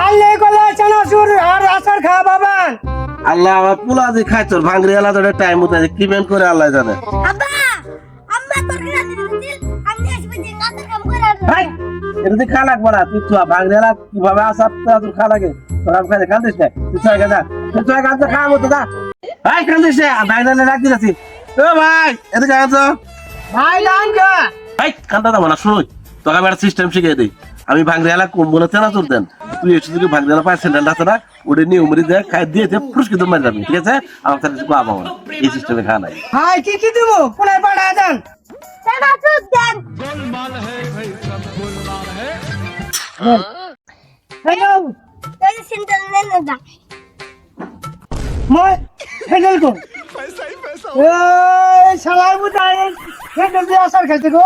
আল্লাহ কলা চানাচুর আর আচার খাওয়া বাবান। আল্লাহ আমার পোলা যে খাই তোর ভাঙরি এলা তোর টাইম মতো কি বেন করে আল্লাহ জানে। আব্বা আম্মা তোর কাছে দিল আমি আসবে যে নাতের কাম করে আর ভাই এমনি খা লাগবে না তুই তো ভাঙরি এলা কিভাবে আসার তোর খা লাগে তোর আমি খাই কান্দিস না তুই ছয় গাদা তুই ছয় গাদা খাওয়া মতো দা ভাই কান্দিস না ভাঙরি রাখতে যাচ্ছি ও ভাই এদিকে আসো ভাই দান কা ভাই কান্দা দাও না শুনুই তোকে আমি একটা সিস্টেম শিখিয়ে দিই আমি ভাঙরি এলা কোন বলে চানাচুর দেন তুই এসে যদি ভাঙরি এলা 5 আছে না ওটা নিয়ে উমরি দেয় খাই দিয়ে পুরস্কৃত মারি যাবি ঠিক আছে আমার কাছে কিছু পাবো না এই সিস্টেমে খাওয়া নাই ভাই কি দেবো কোনায় পাঠা দেন চানাচুর দেন হ্যালো এই সিন্টাল নেন না মই হ্যান্ডেল কর এই শালার বুঝাই হ্যান্ডেল দিয়ে আসার খেলতে গো